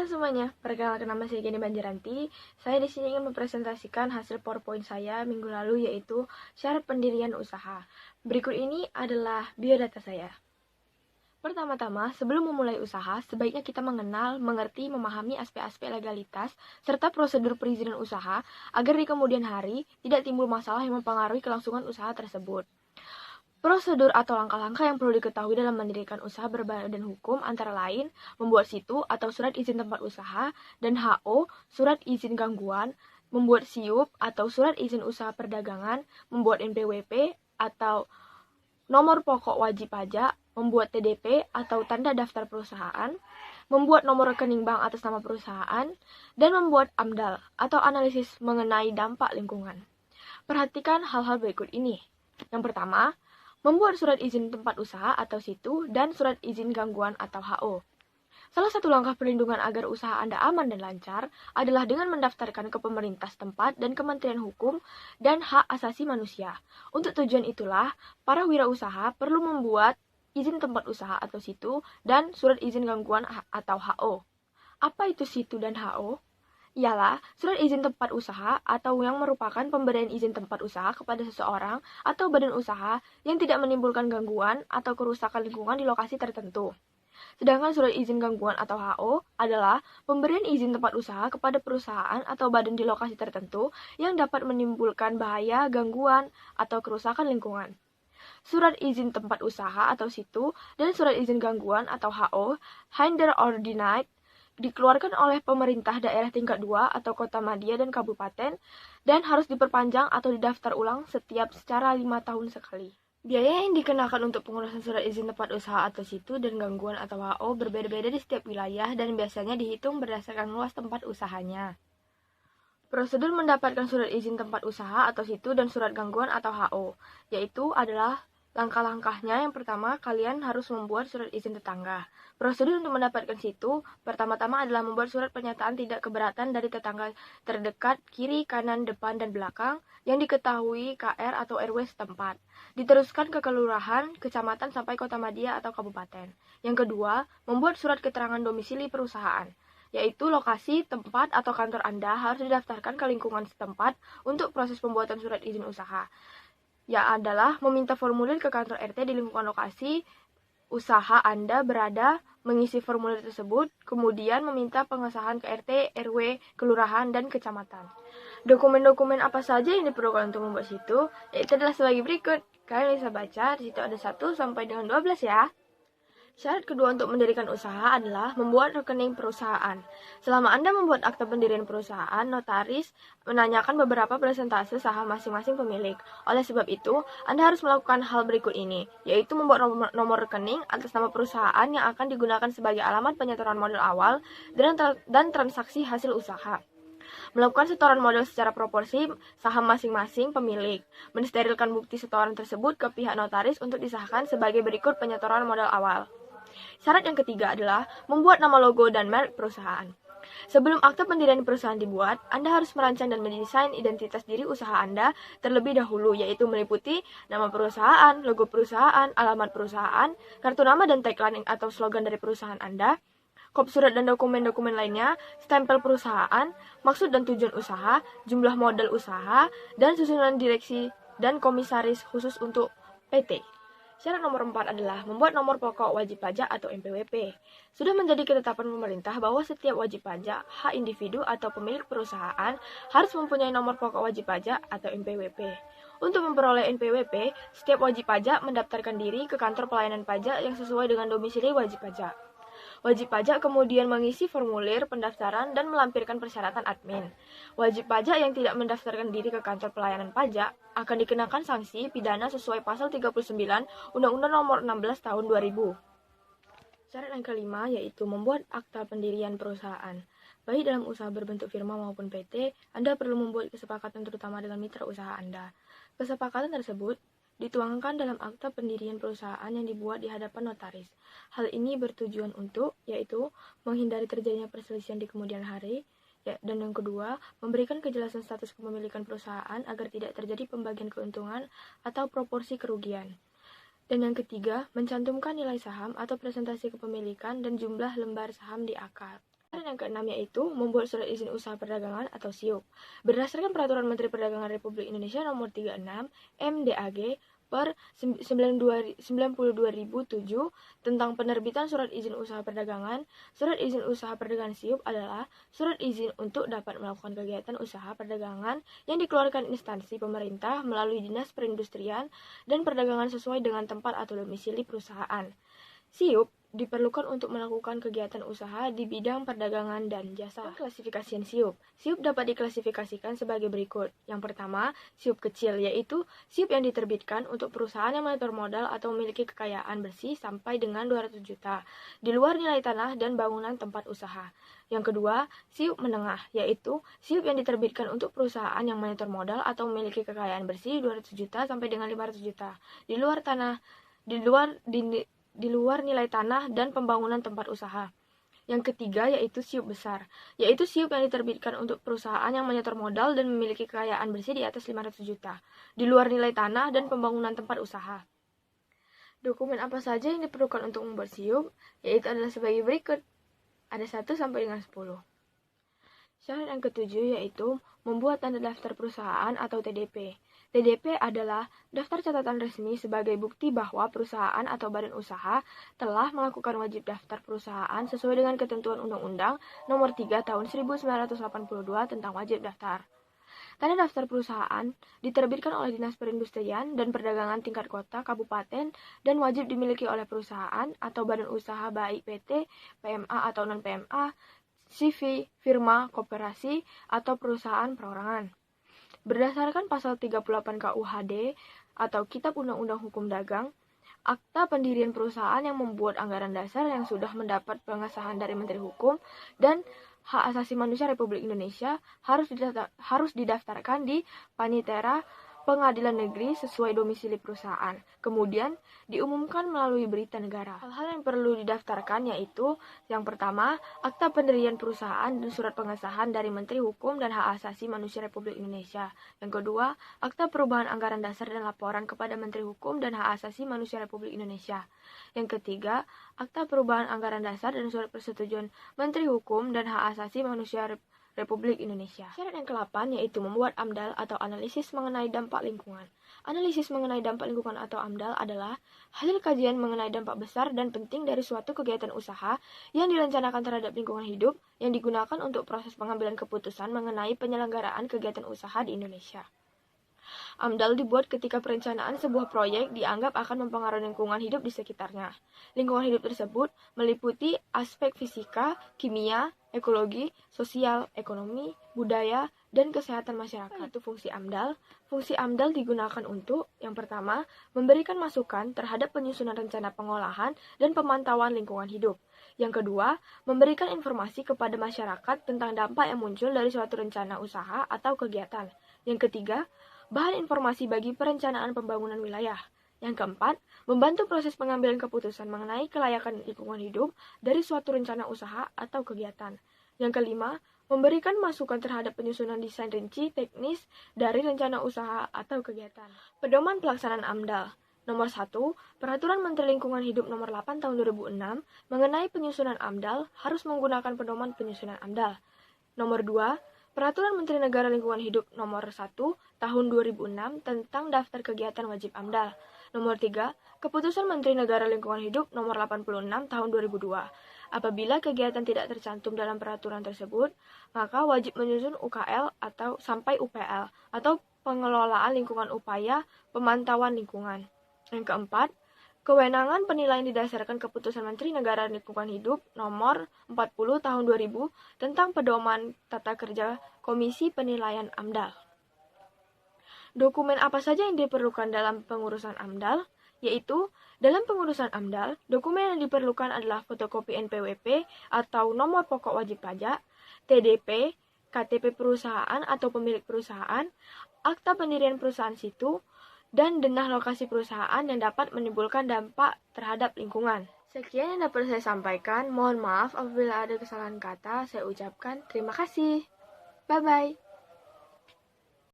Halo semuanya, perkenalkan nama saya Geni Banjaranti. Saya di sini ingin mempresentasikan hasil PowerPoint saya minggu lalu, yaitu syarat pendirian usaha. Berikut ini adalah biodata saya. Pertama-tama, sebelum memulai usaha, sebaiknya kita mengenal, mengerti, memahami aspek-aspek legalitas, serta prosedur perizinan usaha, agar di kemudian hari tidak timbul masalah yang mempengaruhi kelangsungan usaha tersebut. Prosedur atau langkah-langkah yang perlu diketahui dalam mendirikan usaha berbadan hukum antara lain membuat situ atau surat izin tempat usaha, dan HO, surat izin gangguan, membuat SIUP atau surat izin usaha perdagangan, membuat NPWP atau nomor pokok wajib pajak, membuat TDP atau tanda daftar perusahaan, membuat nomor rekening bank atas nama perusahaan, dan membuat AMDAL atau analisis mengenai dampak lingkungan. Perhatikan hal-hal berikut ini. Yang pertama, membuat surat izin tempat usaha atau situ dan surat izin gangguan atau HO. Salah satu langkah perlindungan agar usaha Anda aman dan lancar adalah dengan mendaftarkan ke pemerintah setempat dan Kementerian Hukum dan Hak Asasi Manusia. Untuk tujuan itulah, para wirausaha perlu membuat izin tempat usaha atau situ dan surat izin gangguan atau HO. Apa itu situ dan HO? Ialah surat izin tempat usaha atau yang merupakan pemberian izin tempat usaha kepada seseorang atau badan usaha yang tidak menimbulkan gangguan atau kerusakan lingkungan di lokasi tertentu. Sedangkan surat izin gangguan atau HO adalah pemberian izin tempat usaha kepada perusahaan atau badan di lokasi tertentu yang dapat menimbulkan bahaya, gangguan, atau kerusakan lingkungan. Surat izin tempat usaha atau situ dan surat izin gangguan atau HO, Hinder or Denied, dikeluarkan oleh pemerintah daerah tingkat 2 atau kota madya dan kabupaten dan harus diperpanjang atau didaftar ulang setiap secara 5 tahun sekali. Biaya yang dikenakan untuk pengurusan surat izin tempat usaha atau situ dan gangguan atau HO berbeda-beda di setiap wilayah dan biasanya dihitung berdasarkan luas tempat usahanya. Prosedur mendapatkan surat izin tempat usaha atau situ dan surat gangguan atau HO, yaitu adalah langkah-langkahnya. Yang pertama, kalian harus membuat surat izin tetangga. Prosedur untuk mendapatkan situ, pertama-tama adalah membuat surat pernyataan tidak keberatan dari tetangga terdekat, kiri, kanan, depan, dan belakang, yang diketahui KR atau RW setempat. Diteruskan ke kelurahan, kecamatan, sampai kota madya atau kabupaten. Yang kedua, membuat surat keterangan domisili perusahaan, yaitu lokasi, tempat, atau kantor Anda harus didaftarkan ke lingkungan setempat untuk proses pembuatan surat izin usaha. Ya adalah meminta formulir ke kantor RT di lingkungan lokasi usaha Anda berada, mengisi formulir tersebut, kemudian meminta pengesahan ke RT, RW, kelurahan, dan kecamatan. Dokumen-dokumen apa saja yang diperlukan untuk membuat situ? Yaitu adalah sebagai berikut. Kalian bisa baca, di situ ada 1 sampai dengan 12 ya. Syarat kedua untuk mendirikan usaha adalah membuat rekening perusahaan. Selama Anda membuat akta pendirian perusahaan, notaris menanyakan beberapa persentase saham masing-masing pemilik. Oleh sebab itu, Anda harus melakukan hal berikut ini, yaitu membuat nomor rekening atas nama perusahaan yang akan digunakan sebagai alamat penyetoran modal awal dan transaksi hasil usaha. Melakukan setoran modal secara proporsi saham masing-masing pemilik. Mensterilkan bukti setoran tersebut ke pihak notaris untuk disahkan sebagai berikut penyetoran modal awal. Syarat yang ketiga adalah membuat nama logo dan merek perusahaan. Sebelum akta pendirian perusahaan dibuat, Anda harus merancang dan mendesain identitas diri usaha Anda terlebih dahulu, yaitu meliputi nama perusahaan, logo perusahaan, alamat perusahaan, kartu nama dan tagline atau slogan dari perusahaan Anda, kop surat dan dokumen-dokumen lainnya, stempel perusahaan, maksud dan tujuan usaha, jumlah modal usaha, dan susunan direksi dan komisaris khusus untuk PT. Syarat nomor 4 adalah membuat nomor pokok wajib pajak atau NPWP. Sudah menjadi ketetapan pemerintah bahwa setiap wajib pajak, hak individu atau pemilik perusahaan harus mempunyai nomor pokok wajib pajak atau NPWP. Untuk memperoleh NPWP, setiap wajib pajak mendaftarkan diri ke kantor pelayanan pajak yang sesuai dengan domisili wajib pajak. Wajib pajak kemudian mengisi formulir pendaftaran dan melampirkan persyaratan admin. Wajib pajak yang tidak mendaftarkan diri ke kantor pelayanan pajak akan dikenakan sanksi pidana sesuai pasal 39 Undang-Undang Nomor 16 Tahun 2000. Syarat yang kelima yaitu membuat akta pendirian perusahaan. Baik dalam usaha berbentuk firma maupun PT, Anda perlu membuat kesepakatan terutama dengan mitra usaha Anda. Kesepakatan tersebut dituangkan dalam akta pendirian perusahaan yang dibuat di hadapan notaris. Hal ini bertujuan untuk, yaitu, menghindari terjadinya perselisihan di kemudian hari, dan yang kedua, memberikan kejelasan status kepemilikan perusahaan agar tidak terjadi pembagian keuntungan atau proporsi kerugian. Dan yang ketiga, mencantumkan nilai saham atau presentasi kepemilikan dan jumlah lembar saham di akad. Syarat yang keenam yaitu membuat surat izin usaha perdagangan atau SIUP. Berdasarkan Peraturan Menteri Perdagangan Republik Indonesia Nomor 36 MDAG per 92.007 tentang penerbitan surat izin usaha perdagangan. Surat izin usaha perdagangan SIUP adalah surat izin untuk dapat melakukan kegiatan usaha perdagangan yang dikeluarkan instansi pemerintah melalui Dinas Perindustrian dan Perdagangan sesuai dengan tempat atau domisili perusahaan. SIUP diperlukan untuk melakukan kegiatan usaha di bidang perdagangan dan jasa. Klasifikasian SIUP. SIUP dapat diklasifikasikan sebagai berikut. Yang pertama, SIUP kecil, yaitu SIUP yang diterbitkan untuk perusahaan yang menyetor modal atau memiliki kekayaan bersih sampai dengan 200 juta, di luar nilai tanah dan bangunan tempat usaha. Yang kedua, SIUP menengah, yaitu SIUP yang diterbitkan untuk perusahaan yang menyetor modal atau memiliki kekayaan bersih 200 juta sampai dengan 500 juta, di luar nilai tanah dan pembangunan tempat usaha. Yang ketiga yaitu SIUP besar, yaitu SIUP yang diterbitkan untuk perusahaan yang menyetor modal dan memiliki kekayaan bersih di atas 500 juta, di luar nilai tanah dan pembangunan tempat usaha. Dokumen apa saja yang diperlukan untuk membuat SIUP, yaitu adalah sebagai berikut. Ada 1 sampai dengan 10. Syarat yang ketujuh yaitu membuat tanda daftar perusahaan atau TDP. TDP adalah daftar catatan resmi sebagai bukti bahwa perusahaan atau badan usaha telah melakukan wajib daftar perusahaan sesuai dengan ketentuan Undang-Undang Nomor 3 Tahun 1982 tentang wajib daftar. Tanda daftar perusahaan diterbitkan oleh Dinas Perindustrian dan Perdagangan tingkat kota, kabupaten, dan wajib dimiliki oleh perusahaan atau badan usaha baik PT, PMA atau non-PMA, CV, firma, koperasi, atau perusahaan perorangan. Berdasarkan pasal 38 KUHD atau Kitab Undang-Undang Hukum Dagang, akta pendirian perusahaan yang membuat anggaran dasar yang sudah mendapat pengesahan dari Menteri Hukum dan Hak Asasi Manusia Republik Indonesia harus didaftarkan di Panitera Pengadilan Negeri sesuai domisili perusahaan, kemudian diumumkan melalui berita negara. Hal-hal yang perlu didaftarkan yaitu, yang pertama, akta pendirian perusahaan dan surat pengesahan dari Menteri Hukum dan Hak Asasi Manusia Republik Indonesia. Yang kedua, akta perubahan anggaran dasar dan laporan kepada Menteri Hukum dan Hak Asasi Manusia Republik Indonesia. Yang ketiga, akta perubahan anggaran dasar dan surat persetujuan Menteri Hukum dan Hak Asasi Manusia Republik Indonesia. Syarat yang ke-8 yaitu membuat AMDAL atau analisis mengenai dampak lingkungan. Analisis mengenai dampak lingkungan atau AMDAL adalah hasil kajian mengenai dampak besar dan penting dari suatu kegiatan usaha yang direncanakan terhadap lingkungan hidup yang digunakan untuk proses pengambilan keputusan mengenai penyelenggaraan kegiatan usaha di Indonesia. AMDAL dibuat ketika perencanaan sebuah proyek dianggap akan mempengaruhi lingkungan hidup di sekitarnya. Lingkungan hidup tersebut meliputi aspek fisika, kimia, ekologi, sosial, ekonomi, budaya, dan kesehatan masyarakat. Itu fungsi AMDAL. Fungsi AMDAL digunakan untuk, yang pertama, memberikan masukan terhadap penyusunan rencana pengolahan dan pemantauan lingkungan hidup. Yang kedua, memberikan informasi kepada masyarakat tentang dampak yang muncul dari suatu rencana usaha atau kegiatan. Yang ketiga, bahan informasi bagi perencanaan pembangunan wilayah. Yang keempat, membantu proses pengambilan keputusan mengenai kelayakan lingkungan hidup dari suatu rencana usaha atau kegiatan. Yang kelima, memberikan masukan terhadap penyusunan desain rinci teknis dari rencana usaha atau kegiatan. Pedoman pelaksanaan AMDAL. Nomor 1, Peraturan Menteri Lingkungan Hidup Nomor 8 Tahun 2006 mengenai penyusunan AMDAL harus menggunakan pedoman penyusunan AMDAL. Nomor 2, Peraturan Menteri Negara Lingkungan Hidup Nomor 1 Tahun 2006 tentang daftar kegiatan wajib AMDAL. Nomor 3, Keputusan Menteri Negara Lingkungan Hidup Nomor 86 Tahun 2002. Apabila kegiatan tidak tercantum dalam peraturan tersebut, maka wajib menyusun UKL atau sampai UPL atau pengelolaan lingkungan upaya pemantauan lingkungan. Yang keempat, kewenangan penilaian didasarkan Keputusan Menteri Negara Lingkungan Hidup Nomor 40 Tahun 2000 tentang pedoman tata kerja Komisi Penilaian AMDAL. Dokumen apa saja yang diperlukan dalam pengurusan AMDAL? Yaitu, dalam pengurusan AMDAL, dokumen yang diperlukan adalah fotokopi NPWP atau nomor pokok wajib pajak, TDP, KTP perusahaan atau pemilik perusahaan, akta pendirian perusahaan situ, dan denah lokasi perusahaan yang dapat menimbulkan dampak terhadap lingkungan. Sekian yang dapat saya sampaikan. Mohon maaf apabila ada kesalahan kata. Saya ucapkan terima kasih. Bye-bye.